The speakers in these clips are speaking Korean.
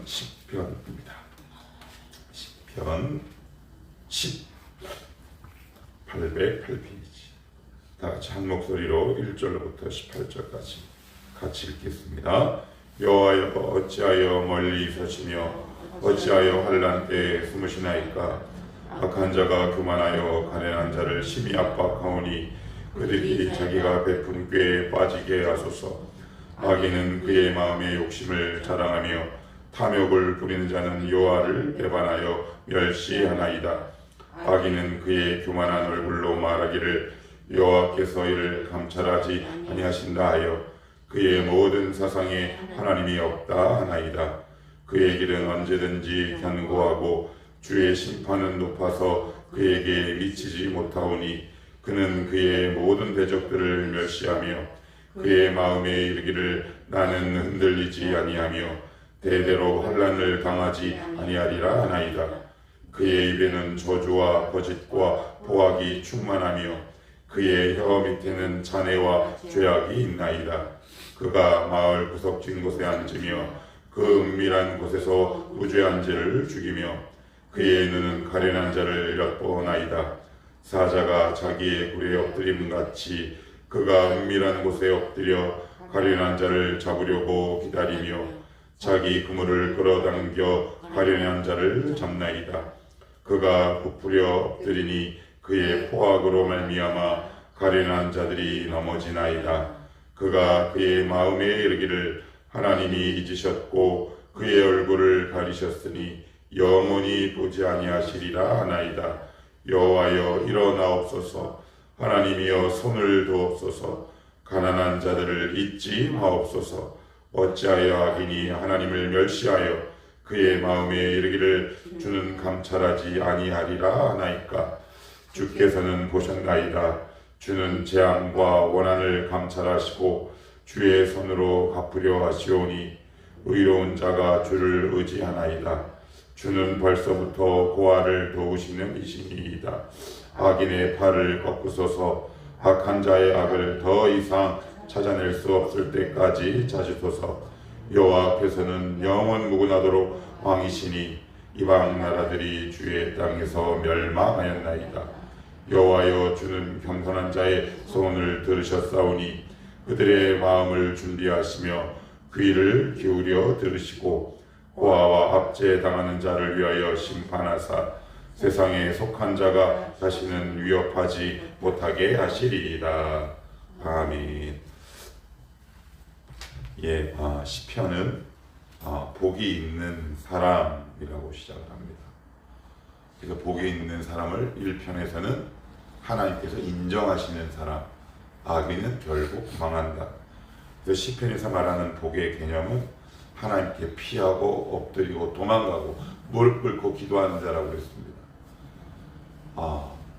10편입니다. 10편 808페이지. 다같이 한 목소리로 1절로부터 18절까지 같이 읽겠습니다. 여호와여, 어찌하여 멀리 서시며 어찌하여 환난 때에 숨으시나이까. 악한 자가 교만하여 가련한 자를 심히 압박하오니 그들이 자기가 베푼 꾀에 빠지게 하소서. 악인은 그의 마음의 욕심을 자랑하며 탐욕을 부리는 자는 여호와를 배반하여 멸시하나이다. 악인은 그의 교만한 얼굴로 말하기를 여호와께서 이를 감찰하지 아니하신다 하여 그의 모든 사상에 하나님이 없다 하나이다. 그의 길은 언제든지 견고하고 주의 심판은 높아서 그에게 미치지 못하오니 그는 그의 모든 대적들을 멸시하며 그의 마음에 이르기를 나는 흔들리지 아니하며 대대로 환난을 당하지 아니하리라 하나이다. 그의 입에는 저주와 거짓과 포악이 충만하며 그의 혀 밑에는 잔해와 죄악이 있나이다. 그가 마을 구석진 곳에 앉으며 그 은밀한 곳에서 무죄한 죄를 죽이며 그의 눈은 가련한 자를 엿보나이다. 사자가 자기의 굴에 엎드림같이 그가 은밀한 곳에 엎드려 가련한 자를 잡으려고 기다리며 자기 그물을 끌어당겨 가련한 자를 잡나이다. 그가 부풀려 엎드리니 그의 포악으로 말미암아 가련한 자들이 넘어지나이다. 그가 그의 마음에 이르기를 하나님이 잊으셨고 그의 얼굴을 가리셨으니 영원히 보지 아니하시리라 하나이다. 여호와여, 일어나옵소서. 하나님이여, 손을 두옵소서. 가난한 자들을 잊지 마옵소서. 어찌하여 악인이 하나님을 멸시하여 그의 마음에 이르기를 주는 감찰하지 아니하리라 하나이까. 주께서는 보셨나이다. 주는 재앙과 원한을 감찰하시고 주의 손으로 갚으려 하시오니 의로운 자가 주를 의지하나이다. 주는 벌써부터 고아를 도우시는 이시니이다. 악인의 팔을 꺾으소서. 악한 자의 악을 더 이상 찾아낼 수 없을 때까지 찾으소서. 여호와 앞에서는 영원 무궁하도록 왕이시니 이방 나라들이 주의 땅에서 멸망하였나이다. 여호와여, 주는 겸손한 자의 소원을 들으셨사오니 그들의 마음을 준비하시며 귀를 기울여 들으시고 고아와 압제당하는 자를 위하여 심판하사 세상에 속한 자가 다시는 위협하지 못하게 하시리이다. 아멘. 시편은 복이 있는 사람이라고 시작을 합니다. 그래서 복이 있는 사람을 1편에서는 하나님께서 인정하시는 사람, 악인은 결국 망한다. 그래서 시편에서 말하는 복의 개념은 하나님께 피하고 엎드리고 도망가고 무릎 꿇고 기도하는 자라고 그랬습니다.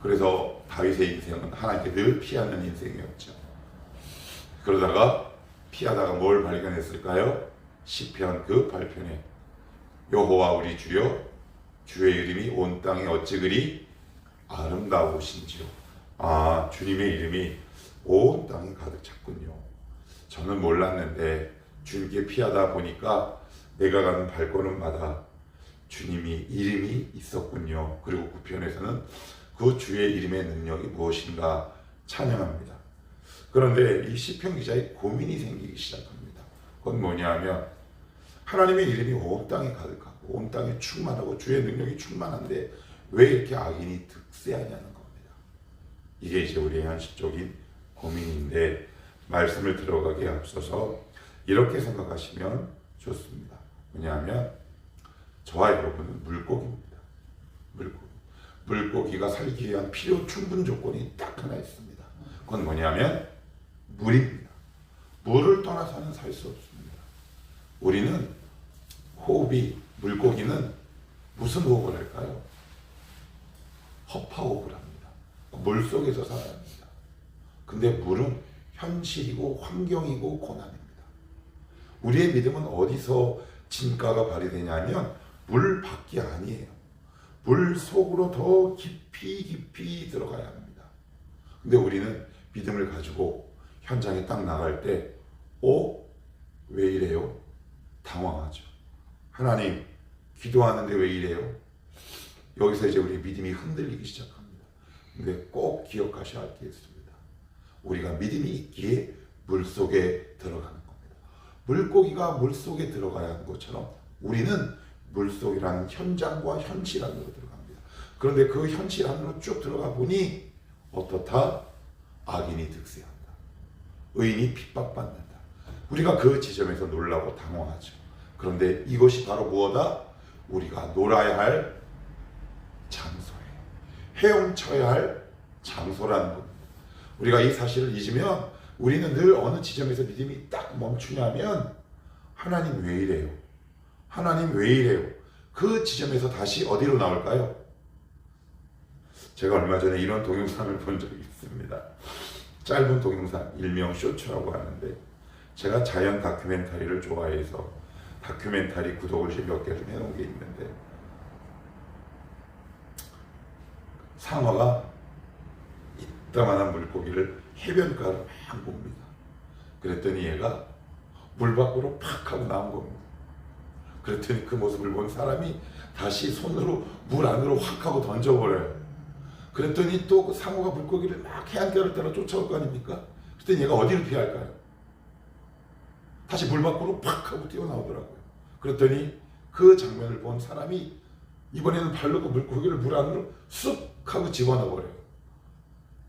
그래서 다윗의 인생은 하나님께 늘 피하는 인생이었죠. 그러다가 피하다가 뭘 발견했을까요? 시편 그 8편에 여호와 우리 주여, 주의 이름이 온 땅에 어찌 그리 아름다우신지요. 주님의 이름이 온 땅에 가득 찼군요. 저는 몰랐는데 주님께 피하다 보니까 내가 가는 발걸음마다 주님이 이름이 있었군요. 그리고 9편에서는 그 주의 이름의 능력이 무엇인가 찬양합니다. 그런데 이 시편 기자의 고민이 생기기 시작합니다. 그건 뭐냐면 하나님의 이름이 온 땅에 가득하고 온 땅에 충만하고 주의 능력이 충만한데 왜 이렇게 악인이 득세하냐는 겁니다. 이게 이제 우리의 현실적인 고민인데 말씀을 들어가기에 앞서서 이렇게 생각하시면 좋습니다. 왜냐하면 저와 여러분은 물고기입니다. 물고기가 살기 위한 필요 충분 조건이 딱 하나 있습니다. 그건 뭐냐면 물입니다. 물을 떠나서는 살 수 없습니다. 우리는 물고기는 무슨 호흡을 할까요? 허파호흡을 합니다. 물 속에서 살아야 합니다. 근데 물은 현실이고 환경이고 고난입니다. 우리의 믿음은 어디서 진가가 발휘되냐면 물 밖이 아니에요. 물 속으로 더 깊이 들어가야 합니다. 근데 우리는 믿음을 가지고 현장에 딱 나갈 때 왜 이래요? 당황하죠. 하나님, 기도하는데 왜 이래요? 여기서 이제 우리 믿음이 흔들리기 시작합니다. 근데 꼭 기억하셔야 할 게 있습니다. 우리가 믿음이 있기에 물속에 들어가는 겁니다. 물고기가 물속에 들어가야 하는 것처럼 우리는 물속이라는 현장과 현실 안으로 들어갑니다. 그런데 그 현실 안으로 쭉 들어가 보니 어떻다? 악인이 득세한다. 의인이 핍박받는다. 우리가 그 지점에서 놀라고 당황하죠. 그런데 이것이 바로 무엇이다? 우리가 놀아야 할 장소예요. 헤엄쳐야 할 장소라는 겁니다. 우리가 이 사실을 잊으면 우리는 늘 어느 지점에서 믿음이 딱 멈추냐면 하나님 왜 이래요? 하나님 왜 이래요? 그 지점에서 다시 어디로 나올까요? 제가 얼마 전에 이런 동영상을 본 적이 있습니다. 짧은 동영상, 일명 쇼츠라고 하는데 제가 자연 다큐멘터리를 좋아해서 다큐멘터리 구독을 몇 개 좀 해놓은 게 있는데 상어가 이따만한 물고기를 해변가로 막 봅니다. 그랬더니 얘가 물 밖으로 팍 하고 나온 겁니다. 그랬더니 그 모습을 본 사람이 다시 손으로 물 안으로 확 하고 던져버려요. 그랬더니 또 그 상어가 물고기를 막 해안가를 따라 쫓아올 거 아닙니까? 그랬더니 얘가 어디를 피할까요? 다시 물 밖으로 팍 하고 뛰어나오더라고요. 그랬더니 그 장면을 본 사람이 이번에는 발로 그 물고기를 물 안으로 쑥 하고 집어넣어버려요.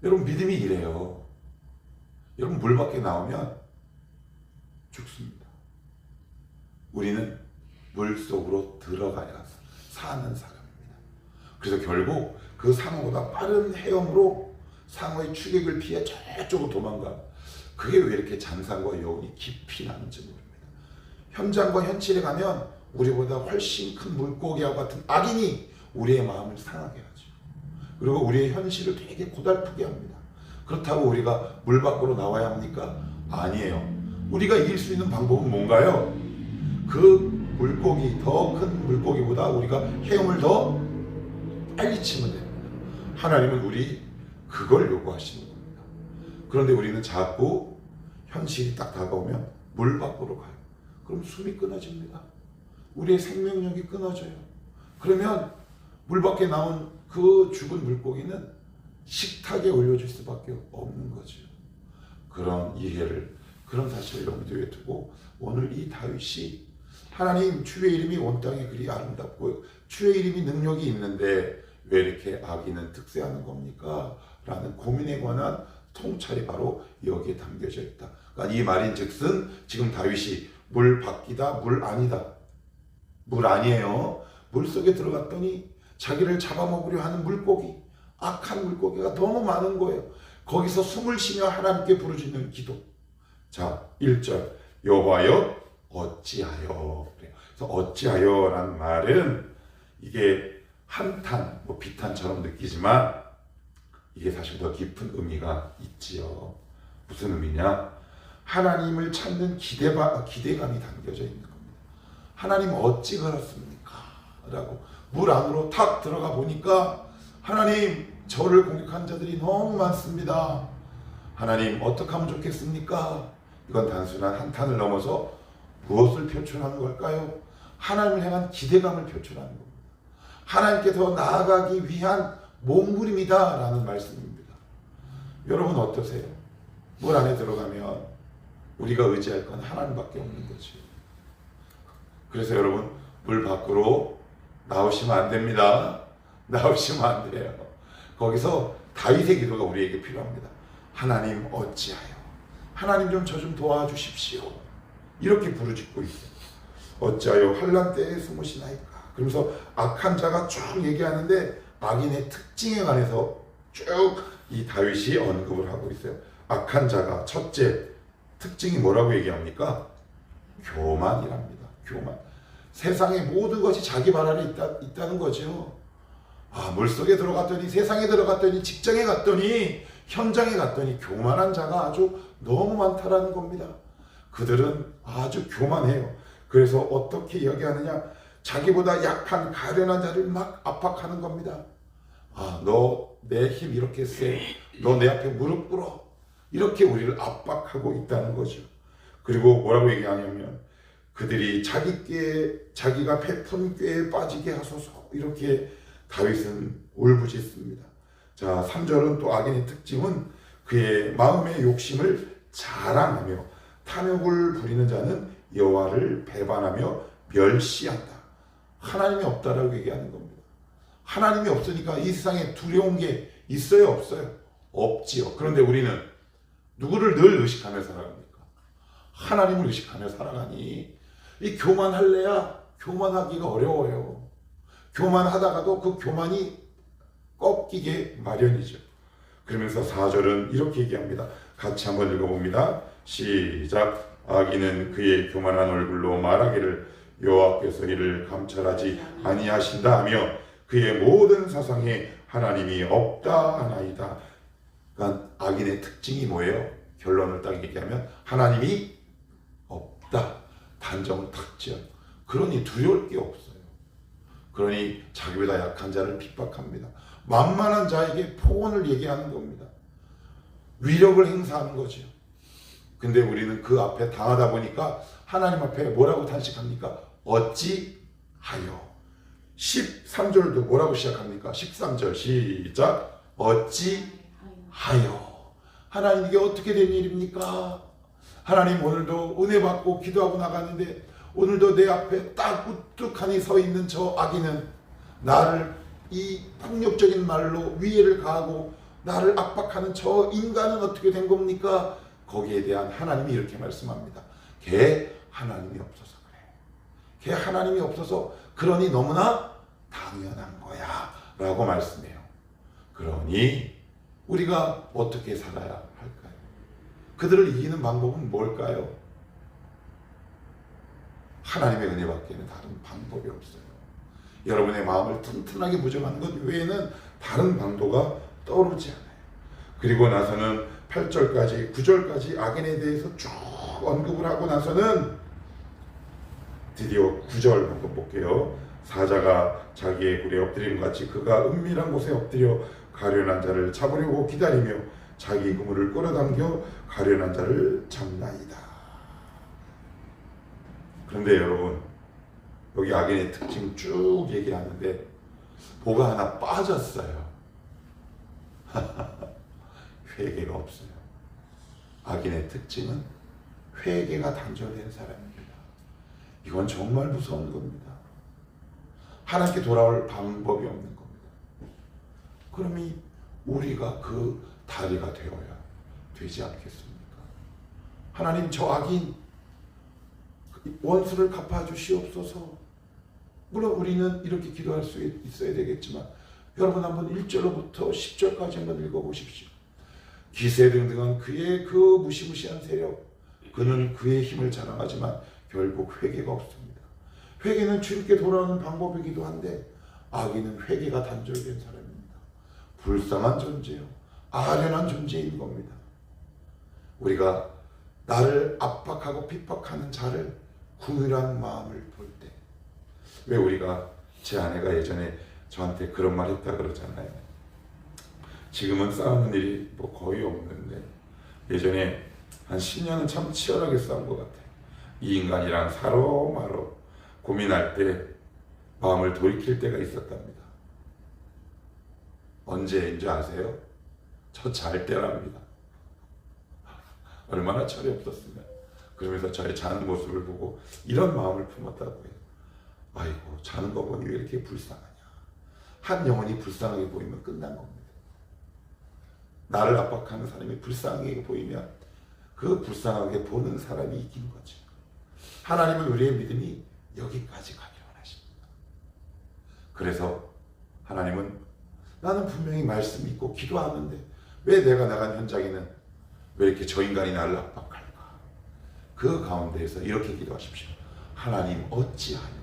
여러분 믿음이 이래요. 여러분 물 밖에 나오면 죽습니다. 우리는 물 속으로 들어가야 사는 사람입니다. 그래서 결국 그 상어보다 빠른 헤엄으로 상어의 추격을 피해 저쪽으로 도망가. 그게 왜 이렇게 잔상과 여운이 깊이 나는지 모릅니다. 현장과 현실에 가면 우리보다 훨씬 큰 물고기와 같은 악인이 우리의 마음을 상하게 하죠. 그리고 우리의 현실을 되게 고달프게 합니다. 그렇다고 우리가 물 밖으로 나와야 합니까? 아니에요. 우리가 이길 수 있는 방법은 뭔가요? 그 물고기, 더 큰 물고기보다 우리가 헤엄을 더 빨리 치면 됩니다. 하나님은 우리 그걸 요구하시는 겁니다. 그런데 우리는 자꾸 현실이 딱 다가오면 물 밖으로 가요. 그럼 숨이 끊어집니다. 우리의 생명력이 끊어져요. 그러면 물 밖에 나온 그 죽은 물고기는 식탁에 올려줄 수밖에 없는 거죠. 그런 이해를, 그런 사실을 염두에 두고 오늘 이 다윗이 하나님 주의 이름이 온 땅에 그리 아름답고 주의 이름이 능력이 있는데 왜 이렇게 악인은 득세하는 겁니까? 라는 고민에 관한 통찰이 바로 여기에 담겨져 있다. 그러니까 이 말인즉슨 지금 다윗이 물 밖이다, 물 아니다. 물 아니에요. 물 속에 들어갔더니 자기를 잡아먹으려 하는 물고기, 악한 물고기가 너무 많은 거예요. 거기서 숨을 쉬며 하나님께 부르짖는 기도. 자, 1절 여호와여 어찌하여. 그래서 어찌하여라는 말은 이게 한탄, 비탄처럼 느끼지만 이게 사실 더 깊은 의미가 있지요. 무슨 의미냐? 하나님을 찾는 기대감이 담겨져 있는 겁니다. 하나님 어찌 그렇습니까? 라고 물 안으로 탁 들어가 보니까 하나님 저를 공격한 자들이 너무 많습니다. 하나님 어떻게 하면 좋겠습니까? 이건 단순한 한탄을 넘어서 무엇을 표출하는 걸까요? 하나님을 향한 기대감을 표출하는 겁니다. 하나님께 더 나아가기 위한 몸부림이다 라는 말씀입니다. 여러분 어떠세요? 물 안에 들어가면 우리가 의지할 건 하나님밖에 없는 거죠. 그래서 여러분 물 밖으로 나오시면 안 됩니다. 나오시면 안 돼요. 거기서 다윗의 기도가 우리에게 필요합니다. 하나님 어찌하여, 하나님 좀 저 좀 도와주십시오. 이렇게 부르짖고 있어요. 어찌하여 환난 때에 숨으시나이까. 그러면서 악한 자가 쭉 얘기하는데 악인의 특징에 관해서 쭉 이 다윗이 언급을 하고 있어요. 악한 자가 첫째 특징이 뭐라고 얘기합니까? 교만이랍니다. 교만. 세상의 모든 것이 자기 발 안에 있다는 거죠. 물속에 들어갔더니, 세상에 들어갔더니, 직장에 갔더니, 현장에 갔더니 교만한 자가 아주 너무 많다라는 겁니다. 그들은 아주 교만해요. 그래서 어떻게 이야기하느냐? 자기보다 약한 가련한 자를 막 압박하는 겁니다. 너 내 힘 이렇게 세. 너 내 앞에 무릎 꿇어. 이렇게 우리를 압박하고 있다는 거죠. 그리고 뭐라고 얘기하냐면 그들이 자기가 베푼 꾀에 빠지게 하소서. 이렇게 다윗은 울부짖습니다. 자, 3절은 또 악인의 특징은 그의 마음의 욕심을 자랑하며 탐욕을 부리는 자는 여호와를 배반하며 멸시한다. 하나님이 없다라고 얘기하는 겁니다. 하나님이 없으니까 이 세상에 두려운 게 있어요, 없어요? 없지요. 그런데 우리는 누구를 늘 의식하며 살아갑니까? 하나님을 의식하며 살아가니 이 교만할래야 교만하기가 어려워요. 교만하다가도 그 교만이 꺾이게 마련이죠. 그러면서 4절은 이렇게 얘기합니다. 같이 한번 읽어봅니다. 시작. 악인은 그의 교만한 얼굴로 말하기를 여호와께서 이를 감찰하지 아니하신다 하며 그의 모든 사상에 하나님이 없다 하나이다. 그러니까 악인의 특징이 뭐예요? 결론을 딱 얘기하면 하나님이 없다. 단정을 탁 지어. 그러니 두려울 게 없어요. 그러니 자기보다 약한 자를 핍박합니다. 만만한 자에게 폭언을 얘기하는 겁니다. 위력을 행사하는 거죠. 근데 우리는 그 앞에 당하다 보니까 하나님 앞에 뭐라고 탄식합니까? 어찌하여. 13절도 뭐라고 시작합니까? 13절 시작. 어찌하여. 하나님 이게 어떻게 된 일입니까? 하나님 오늘도 은혜 받고 기도하고 나가는데 오늘도 내 앞에 딱 우뚝하니 서 있는 저 악인은 나를 이 폭력적인 말로 위해를 가하고 나를 압박하는 저 인간은 어떻게 된 겁니까? 거기에 대한 하나님이 이렇게 말씀합니다. 걔 하나님이 없어서 그래. 걔 하나님이 없어서 그러니 너무나 당연한 거야 라고 말씀해요. 그러니 우리가 어떻게 살아야 할까요? 그들을 이기는 방법은 뭘까요? 하나님의 은혜밖에는 다른 방법이 없어요. 여러분의 마음을 튼튼하게 부정하는 것 외에는 다른 방도가 떠오르지 않아요. 그리고 나서는 8절까지 9절까지 악인에 대해서 쭉 언급을 하고 나서는 드디어 9절 한번 볼게요. 사자가 자기의 굴에 엎드림 같이 그가 은밀한 곳에 엎드려 가련한 자를 잡으려고 기다리며 자기 그물을 끌어당겨 가련한 자를 잡나이다. 그런데 여러분 여기 악인의 특징 쭉 얘기하는데 뭐가 하나 빠졌어요. 회개가 없어요. 악인의 특징은 회개가 단절된 사람입니다. 이건 정말 무서운 겁니다. 하나님께 돌아올 방법이 없는 겁니다. 그러면 우리가 그 다리가 되어야 되지 않겠습니까? 하나님 저 악인 원수를 갚아주시옵소서. 물론 우리는 이렇게 기도할 수 있어야 되겠지만 여러분 한번 1절로부터 10절까지 한번 읽어보십시오. 기세등등한 그의 그 무시무시한 세력, 그는 그의 힘을 자랑하지만 결국 회개가 없습니다. 회개는 주님께 돌아오는 방법이기도 한데 악인은 회개가 단절된 사람입니다. 불쌍한 존재요, 아련한 존재인 겁니다. 우리가 나를 압박하고 핍박하는 자를 궁휼한 마음을 볼 때, 왜 우리가 제 아내가 예전에 저한테 그런 말 했다 그러잖아요. 지금은 싸우는 일이 뭐 거의 없는데 예전에 한 10년은 참 치열하게 싸운 것 같아요. 이 인간이랑 사로 마로 고민할 때 마음을 돌이킬 때가 있었답니다. 언제인지 아세요? 저 잘 때랍니다. 얼마나 철이 없었으면. 그러면서 저의 자는 모습을 보고 이런 마음을 품었다고 해요. 아이고 자는 거 보니 왜 이렇게 불쌍하냐. 한 영혼이 불쌍하게 보이면 끝난 겁니다. 나를 압박하는 사람이 불쌍하게 보이면 그 불쌍하게 보는 사람이 이긴 거죠. 하나님은 우리의 믿음이 여기까지 가기를 원하십니다. 그래서 하나님은 나는 분명히 말씀 있고 기도하는데 왜 내가 나간 현장에는 왜 이렇게 저 인간이 나를 압박할까? 그 가운데에서 이렇게 기도하십시오. 하나님 어찌하여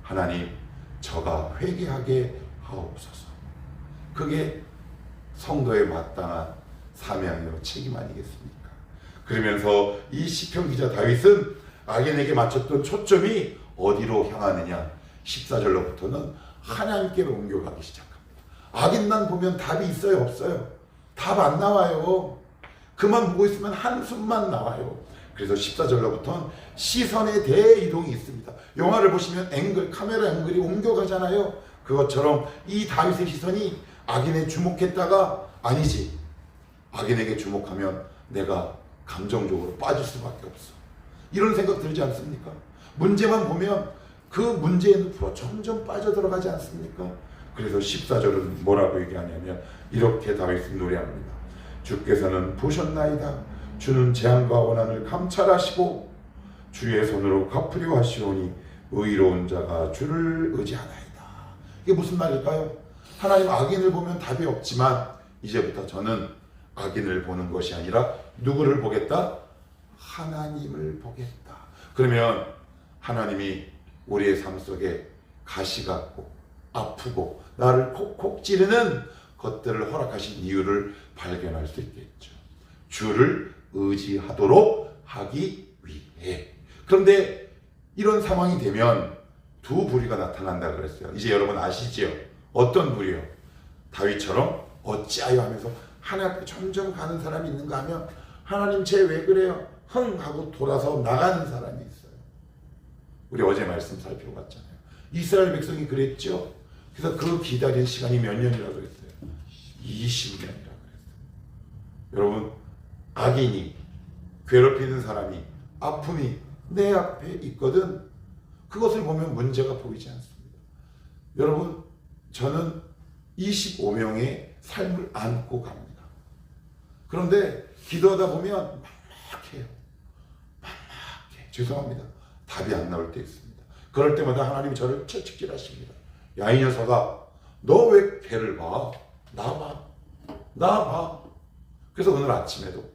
하나님 저가 회개하게 하옵소서. 그게 성도의 마땅한 사명이요 책임 아니겠습니까? 그러면서 이 시편 기자 다윗은 악인에게 맞췄던 초점이 어디로 향하느냐? 14절로부터는 하나님께로 옮겨가기 시작합니다. 악인만 보면 답이 있어요, 없어요? 답 안 나와요. 그만 보고 있으면 한숨만 나와요. 그래서 14절로부터는 시선의 대이동이 있습니다. 영화를 보시면 앵글, 카메라 앵글이 옮겨가잖아요. 그것처럼 이 다윗의 시선이 악인에 주목했다가 아니지, 악인에게 주목하면 내가 감정적으로 빠질 수밖에 없어. 이런 생각 들지 않습니까? 문제만 보면 그 문제의 늪으로 점점 빠져들어가지 않습니까? 그래서 14절은 뭐라고 얘기하냐면 이렇게 다윗은 노래합니다. 주께서는 보셨나이다. 주는 재앙과 원한을 감찰하시고 주의 손으로 갚으려 하시오니 의로운 자가 주를 의지하나이다. 이게 무슨 말일까요? 하나님 악인을 보면 답이 없지만 이제부터 저는 악인을 보는 것이 아니라 누구를 보겠다? 하나님을 보겠다. 그러면 하나님이 우리의 삶 속에 가시 같고 아프고 나를 콕콕 찌르는 것들을 허락하신 이유를 발견할 수 있겠죠. 주를 의지하도록 하기 위해. 그런데 이런 상황이 되면 두 부류가 나타난다 그랬어요. 이제 여러분 아시지요? 어떤 부류요? 다윗처럼 어찌하여 하면서 하나님 앞에 점점 가는 사람이 있는가 하면 하나님 쟤 왜 그래요? 흥 하고 돌아서 나가는 사람이 있어요. 우리 어제 말씀 살펴봤잖아요. 이스라엘 백성이 그랬죠. 그래서 그 기다린 시간이 몇 년이라고 그랬어요? 20년이라고 그랬어요. 여러분, 악인이, 괴롭히는 사람이, 아픔이 내 앞에 있거든. 그것을 보면 문제가 보이지 않습니다. 여러분, 저는 25명의 삶을 안고 갑니다. 그런데 기도하다 보면 막막해요. 막막해. 죄송합니다. 답이 안 나올 때 있습니다. 그럴 때마다 하나님이 저를 채찍질 하십니다. 야, 이 녀석아, 너 왜 걔를 봐? 나 봐. 나 봐. 그래서 오늘 아침에도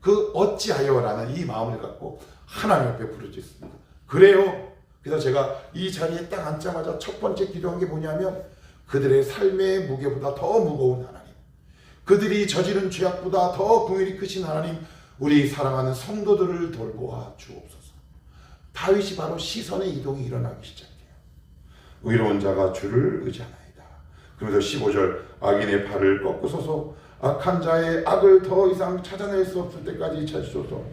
그 어찌하여라는 이 마음을 갖고 하나님 앞에 부르짖습니다. 그래요. 그래서 제가 이 자리에 딱 앉자마자 첫 번째 기도한 게 뭐냐면 그들의 삶의 무게보다 더 무거운 하나님, 그들이 저지른 죄악보다 더 긍휼이 크신 하나님, 우리 사랑하는 성도들을 돌보아 주옵소서. 다윗이 바로 시선의 이동이 일어나기 시작해요. 의로운 자가 주를 의지하나이다. 그러면서 15절 악인의 팔을 꺾으소서, 악한 자의 악을 더 이상 찾아낼 수 없을 때까지 찾으소서.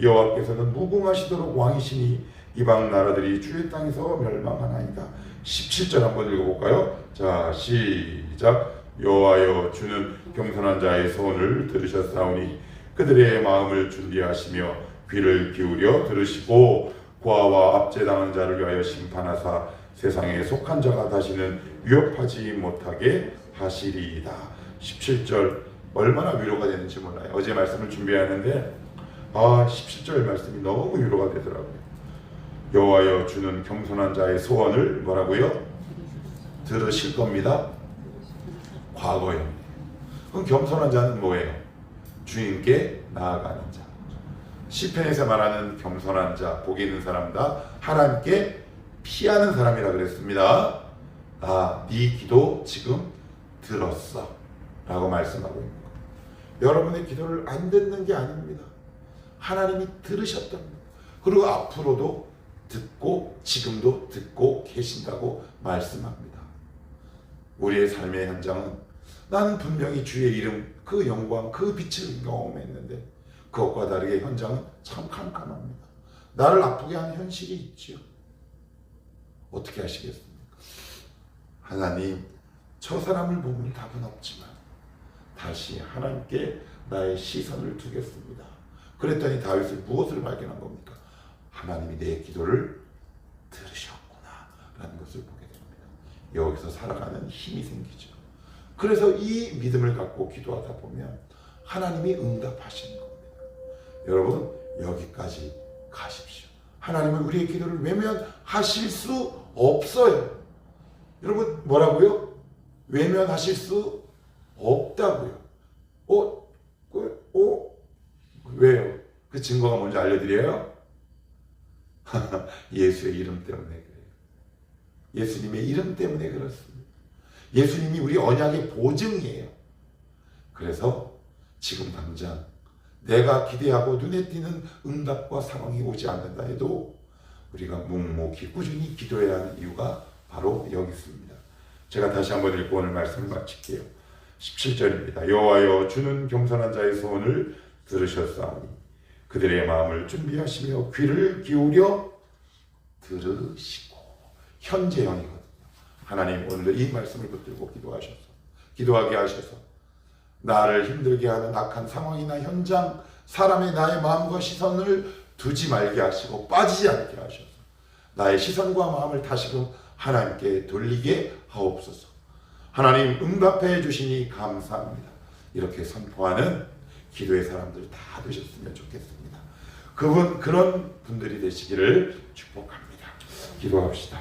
여호와께서는 무궁하시도록 왕이시니 이방 나라들이 주의 땅에서 멸망하나이다. 17절 한번 읽어볼까요? 자, 시작. 여호와여, 주는 겸손한 자의 소원을 들으셨사오니 그들의 마음을 준비하시며 귀를 기울여 들으시고 고아와 압제당한 자를 위하여 심판하사 세상에 속한 자가 다시는 위협하지 못하게 하시리이다. 17절 얼마나 위로가 되는지 몰라요. 어제 말씀을 준비하는데 17절 말씀이 너무 위로가 되더라고요. 여호와여, 주는 겸손한 자의 소원을 뭐라고요? 들으실 겁니다. 과거형. 그럼 겸손한 자는 뭐예요? 주님께 나아가는 자. 시편에서 말하는 겸손한 자, 복이 있는 사람다 하나님께 피하는 사람이라 그랬습니다. 네 기도 지금 들었어 라고 말씀하고 있는 거예요. 여러분의 기도를 안 듣는 게 아닙니다. 하나님이 들으셨답니다. 그리고 앞으로도 듣고 지금도 듣고 계신다고 말씀합니다. 우리의 삶의 현장은 나는 분명히 주의 이름, 그 영광, 그 빛을 경험했는데 그것과 다르게 현장은 참 캄캄합니다. 나를 아프게 하는 현실이 있죠. 어떻게 하시겠습니까? 하나님, 저 사람을 보면 답은 없지만 다시 하나님께 나의 시선을 두겠습니다. 그랬더니 다윗은 무엇을 발견한 겁니까? 하나님이 내 기도를 들으셨구나 라는 것을 보게 됩니다. 여기서 살아가는 힘이 생기죠. 그래서 이 믿음을 갖고 기도하다 보면 하나님이 응답하시는 겁니다. 여러분, 여기까지 가십시오. 하나님은 우리의 기도를 외면하실 수 없어요. 여러분, 뭐라고요? 외면하실 수 없다고요. 왜요? 그 증거가 뭔지 알려드려요? 예수의 이름 때문에 그래요. 예수님의 이름 때문에 그렇습니다. 예수님이 우리 언약의 보증이에요. 그래서 지금 당장 내가 기대하고 눈에 띄는 응답과 상황이 오지 않는다 해도 우리가 묵묵히 꾸준히 기도해야 하는 이유가 바로 여기 있습니다. 제가 다시 한번 읽고 오늘 말씀을 마칠게요. 17절입니다. 여호와여, 주는 겸손한 자의 소원을 들으셨사오니 그들의 마음을 준비하시며 귀를 기울여 들으시고. 현재형이거든요. 하나님 오늘 이 말씀을 붙들고 기도하게 하셔서 나를 힘들게 하는 악한 상황이나 현장, 사람의 나의 마음과 시선을 두지 말게 하시고 빠지지 않게 하셔서 나의 시선과 마음을 다시금 하나님께 돌리게 하옵소서. 하나님 응답해 주시니 감사합니다. 이렇게 선포하는 기도의 사람들 다 되셨으면 좋겠습니다. 그런 분들이 되시기를 축복합니다. 기도합시다.